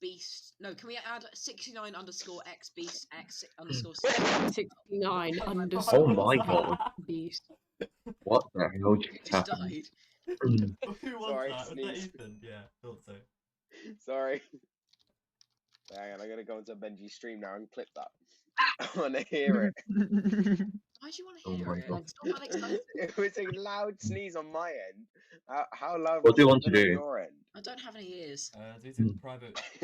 Beast. No, can we add 69 underscore X Beast X underscore 69 Oh underscore my god. beast. What the hell just just happened? died. Who was Sorry, that? Was that sneeze. Ethan? Yeah, thought so. Sorry. Hang on, I'm gonna go into Benji's stream now and clip that. I wanna hear it. Why do you want to Oh hear my it? god. It's not that exciting. It was a loud sneeze on my end. How loud What must do you it want have to been on do? your end? I don't have any ears. Do some private